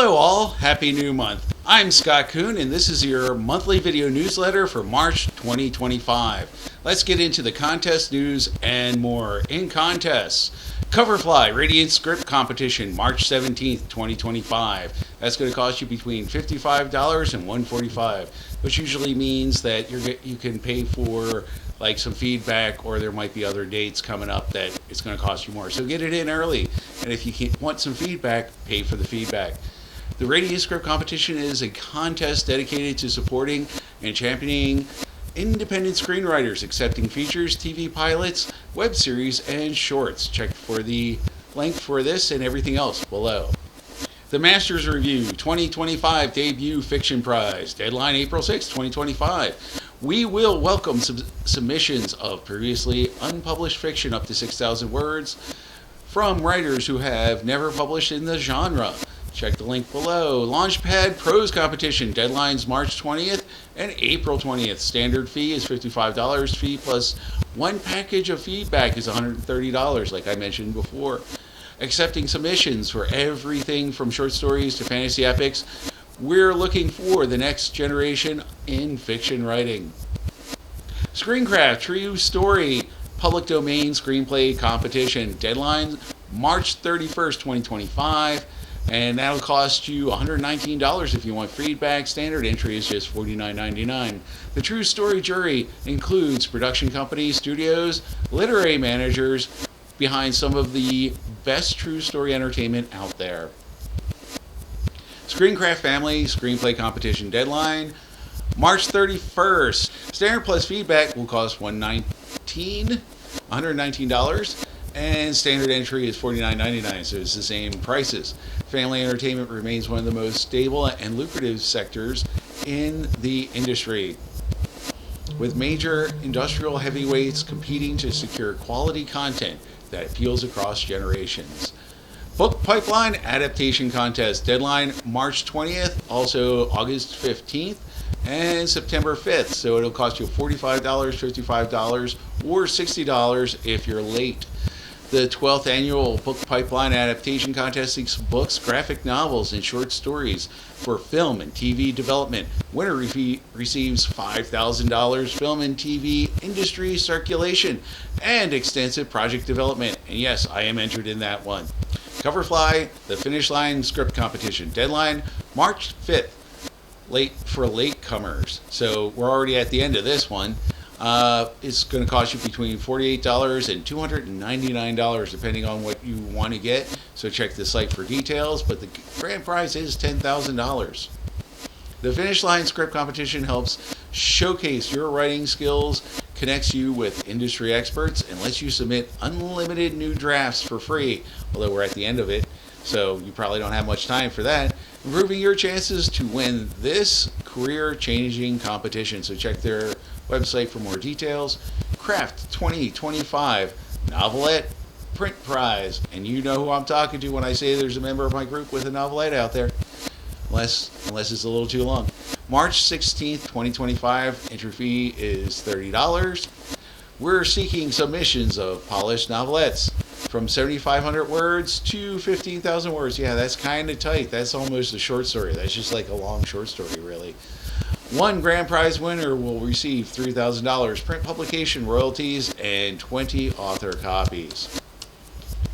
Hello all, happy new month. I'm Scott Kuhn and this is your monthly video newsletter for March 2025. Let's get into the contest news and more. In contests, Coverfly Radiant Script Competition, March 17th, 2025. That's going to cost you between $55 and $145, which usually means that you can pay for like some feedback, or there might be other dates coming up that it's going to cost you more. So get it in early, and if you want some feedback, pay for the feedback. The Radiant Script Competition is a contest dedicated to supporting and championing independent screenwriters accepting features, TV pilots, web series, and shorts. Check for the link for this and everything else below. The Masters Review 2025 Debut Fiction Prize, deadline April 6, 2025. We will welcome submissions of previously unpublished fiction up to 6,000 words from writers who have never published in the genre. Check the link below. Launchpad Prose Competition, deadlines March 20th and April 20th. Standard fee is $55. Fee plus one package of feedback is $130, like I mentioned before. Accepting submissions for everything from short stories to fantasy epics. We're looking for the next generation in fiction writing. ScreenCraft True Story Public Domain Screenplay Competition, deadline March 31st, 2025. And that'll cost you $119 if you want feedback. Standard entry is just $49.99. The True Story jury includes production companies, studios, literary managers behind some of the best true story entertainment out there. ScreenCraft Family Screenplay Competition, deadline March 31st. Standard plus feedback will cost $119, and standard entry is $49.99, so it's the same prices. Family entertainment remains one of the most stable and lucrative sectors in the industry, with major industrial heavyweights competing to secure quality content that appeals across generations. Book Pipeline Adaptation Contest, deadline March 20th, also August 15th, and September 5th. So it'll cost you $45, $55, or $60 if you're late. The 12th annual Book Pipeline Adaptation Contest seeks books, graphic novels, and short stories for film and TV development. Winner receives $5,000 film and TV industry circulation and extensive project development. And yes, I am entered in that one. Coverfly, the Finish Line Script Competition, deadline March 5th, for Latecomers. So we're already at the end of this one. It's going to cost you between $48 and $299 depending on what you want to get. So check the site for details, but the grand prize is $10,000. The Finish Line Script Competition helps showcase your writing skills, connects you with industry experts, and lets you submit unlimited new drafts for free, although we're at the end of it, so you probably don't have much time for that, improving your chances to win this career-changing competition. So check their website for more details. Craft 2025 Novelette Print Prize, and you know who I'm talking to when I say there's a member of my group with a novelette out there, unless it's a little too long. March 16th, 2025, entry fee is $30. We're seeking submissions of polished novelettes from 7,500 words to 15,000 words. Yeah, that's kind of tight. That's almost a short story. That's just like a long short story, really. One grand prize winner will receive $3,000 print publication royalties and 20 author copies.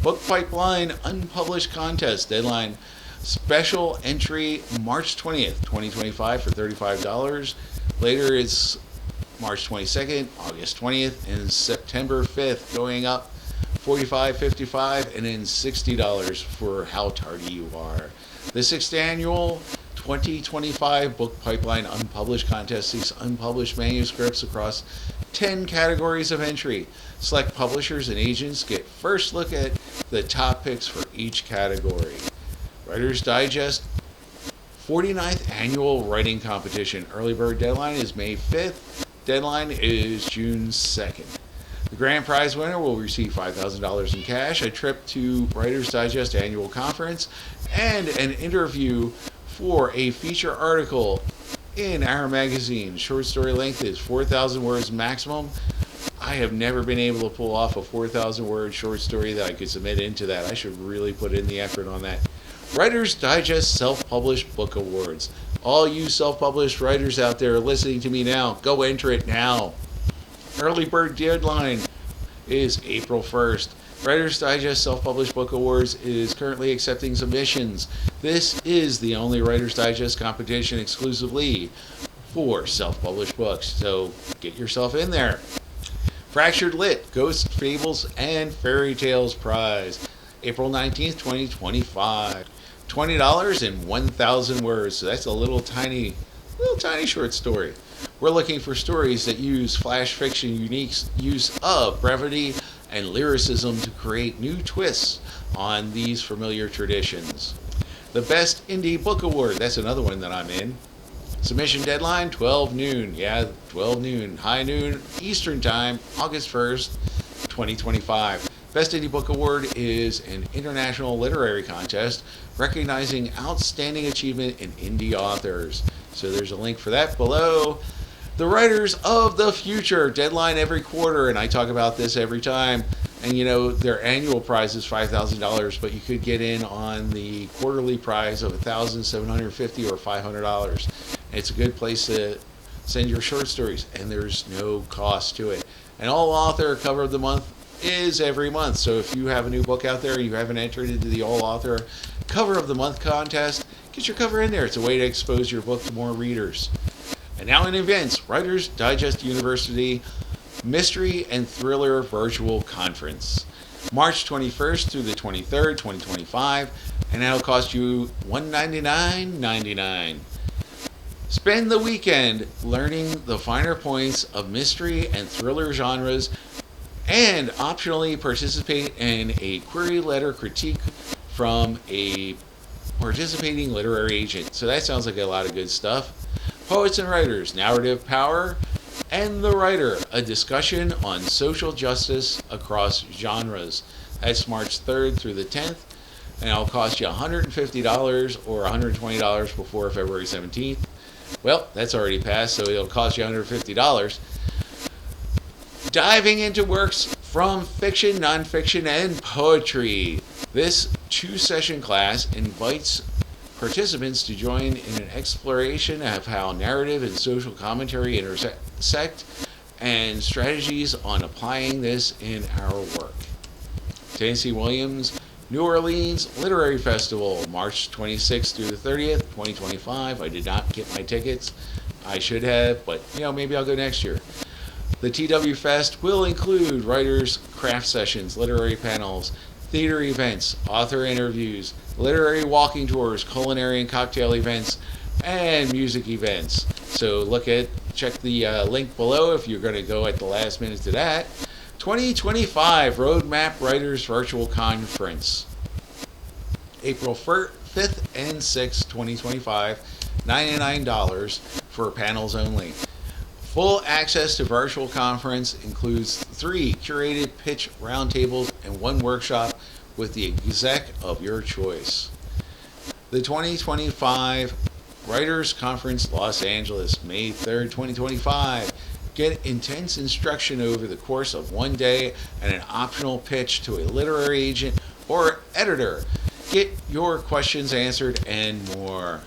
Book Pipeline Unpublished Contest, deadline special entry March 20th, 2025 for $35. Later it's March 22nd, August 20th, and September 5th, going up $45, $55, and then $60 for how tardy you are. The 6th annual 2025 Book Pipeline Unpublished Contest seeks unpublished manuscripts across 10 categories of entry. Select publishers and agents get first look at the top picks for each category. Writer's Digest 49th Annual Writing Competition. Early bird deadline is May 5th. Deadline is June 2nd. The grand prize winner will receive $5,000 in cash, a trip to Writer's Digest Annual Conference, and an interview for a feature article in our magazine. Short story length is 4,000 words maximum. I have never been able to pull off a 4,000 word short story that I could submit into that. I should really put in the effort on that. Writer's Digest Self-Published Book Awards. All you self-published writers out there listening to me now, go enter it now. Early bird deadline is April 1st. Writer's Digest Self-Published Book Awards is currently accepting submissions. This is the only Writer's Digest competition exclusively for self-published books, so get yourself in there. Fractured Lit, Ghosts, Fables, and Fairy Tales Prize, April 19th, 2025. $20 and 1,000 words, so that's a little tiny short story. We're looking for stories that use flash fiction unique use of brevity and lyricism to create new twists on these familiar traditions. The Best Indie Book Award, that's another one that I'm in. Submission deadline, 12 noon. Yeah, 12 noon. High noon Eastern Time, August 1st, 2025. Best Indie Book Award is an international literary contest recognizing outstanding achievement in indie authors. So there's a link for that below. The Writers of the Future, deadline every quarter, and I talk about this every time. And you know, their annual prize is $5,000, but you could get in on the quarterly prize of $1,750 or $500. It's a good place to send your short stories, and there's no cost to it. And all author cover of the month is every month. So if you have a new book out there, you haven't entered into the all author cover of the month contest, get your cover in there. It's a way to expose your book to more readers. And now in events, Writer's Digest University Mystery and Thriller Virtual Conference, March 21st through the 23rd, 2025, and that'll cost you $199.99. Spend the weekend learning the finer points of mystery and thriller genres, and optionally participate in a query letter critique from a participating literary agent. So that sounds like a lot of good stuff. Poets and Writers, Narrative Power, and the Writer, a discussion on social justice across genres. That's March 3rd through the 10th, and it'll cost you $150 or $120 before February 17th. Well, that's already passed, so it'll cost you $150. Diving into works from fiction, nonfiction, and poetry. This 2-session class invites participants to join in an exploration of how narrative and social commentary intersect and strategies on applying this in our work. Tennessee Williams New Orleans Literary Festival, March 26th through the 30th, 2025. I did not get my tickets. I should have, but maybe I'll go next year. The TW Fest will include writers' craft sessions, literary panels, theater events, author interviews, literary walking tours, culinary and cocktail events, and music events. So check the link below if you're going to go at the last minute to that. 2025 Roadmap Writers Virtual Conference, April 5th and 6th, 2025, $99 for panels only. Full access to virtual conference includes 3 curated pitch roundtables and 1 workshop with the exec of your choice. The 2025 Writers Conference Los Angeles, May 3rd, 2025. Get intense instruction over the course of 1 day and an optional pitch to a literary agent or editor. Get your questions answered and more.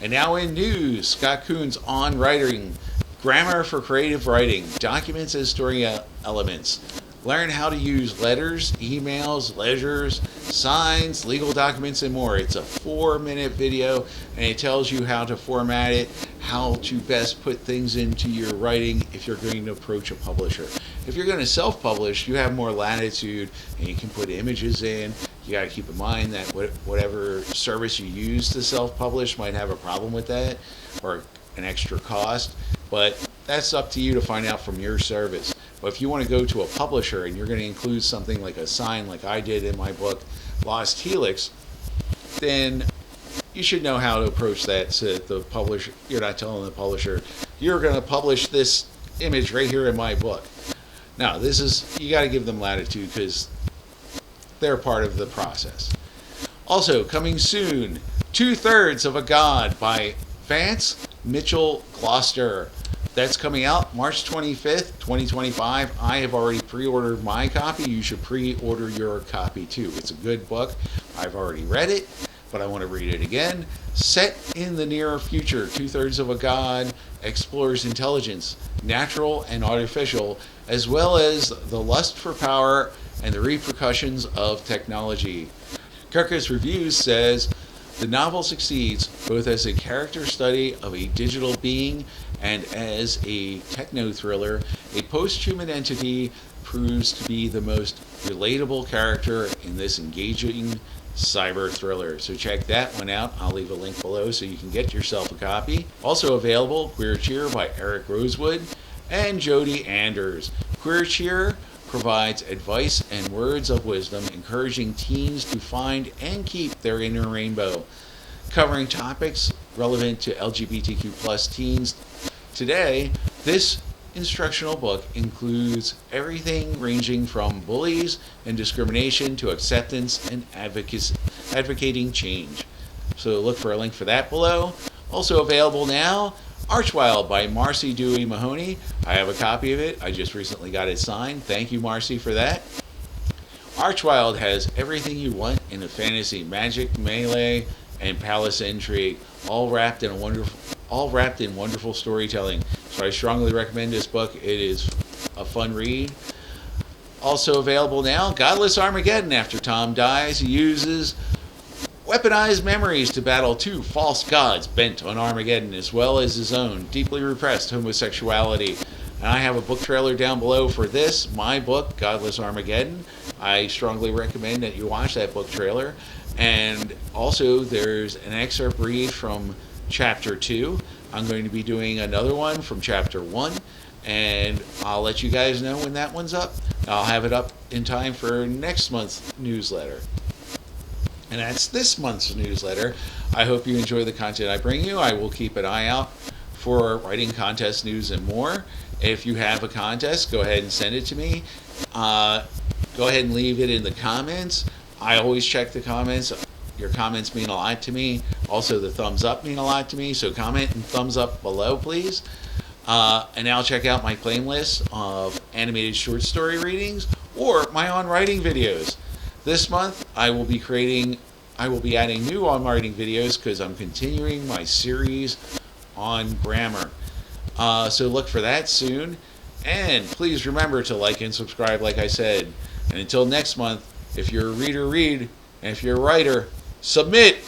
And now in news, Scott Kuhn's On Writing, Grammar for Creative Writing, Documents as Story Elements. Learn how to use letters, emails, ledgers, signs, legal documents, and more. It's a 4-minute video, and it tells you how to format it, how to best put things into your writing if you're going to approach a publisher. If you're going to self-publish, you have more latitude, and you can put images in. You got to keep in mind that whatever service you use to self-publish might have a problem with that, or an extra cost, but that's up to you to find out from your service. But if you want to go to a publisher and you're going to include something like a sign like I did in my book, Lost Helix, then you should know how to approach that so that the publisher, you're not telling the publisher, you're going to publish this image right here in my book. Now, you got to give them latitude because they're part of the process. Also, coming soon, 2/3 of a God by Vance Mitchell Gloucester. That's coming out March 25th, 2025. I have already pre-ordered my copy. You should pre-order your copy too. It's a good book. I've already read it. but I want to read it again. Set in the near future, 2/3 of a god explores intelligence, natural and artificial, as well as the lust for power and the repercussions of technology. Kirkus Reviews says, the novel succeeds both as a character study of a digital being and as a techno-thriller. A post-human entity proves to be the most relatable character in this engaging cyber thriller. So check that one out. I'll leave a link below so you can get yourself a copy. Also available, Queer Cheer by Eric Rosewood and Jody Anders. Queer Cheer provides advice and words of wisdom, encouraging teens to find and keep their inner rainbow, covering topics relevant to LGBTQ plus teens. Today, this instructional book includes everything ranging from bullies and discrimination to acceptance and advocating change. So look for a link for that below. Also available now, Archwild by Marcy Dewey Mahoney. I have a copy of it. I just recently got it signed. Thank you, Marcy, for that. Archwild has everything you want in a fantasy: magic, melee, and palace intrigue, all wrapped in wonderful storytelling. So I strongly recommend this book. It is a fun read. Also available now, Godless Armageddon. After Tom dies, he uses weaponized memories to battle two false gods bent on Armageddon, as well as his own deeply repressed homosexuality. And I have a book trailer down below for this, my book, Godless Armageddon. I strongly recommend that you watch that book trailer. And also, there's an excerpt read from Chapter 2. I'm going to be doing another one from Chapter 1, and I'll let you guys know when that one's up. I'll have it up in time for next month's newsletter. And that's this month's newsletter. I hope you enjoy the content I bring you. I will keep an eye out for writing contest news and more. If you have a contest, go ahead and send it to me. Go ahead and leave it in the comments. I always check the comments. Your comments mean a lot to me. Also, the thumbs up mean a lot to me. So comment and thumbs up below, please. And now check out my playlist of animated short story readings or my on writing videos. This month, I will be adding new on writing videos because I'm continuing my series on grammar. So look for that soon. And please remember to like and subscribe, like I said. And until next month, if you're a reader, read. And if you're a writer, submit.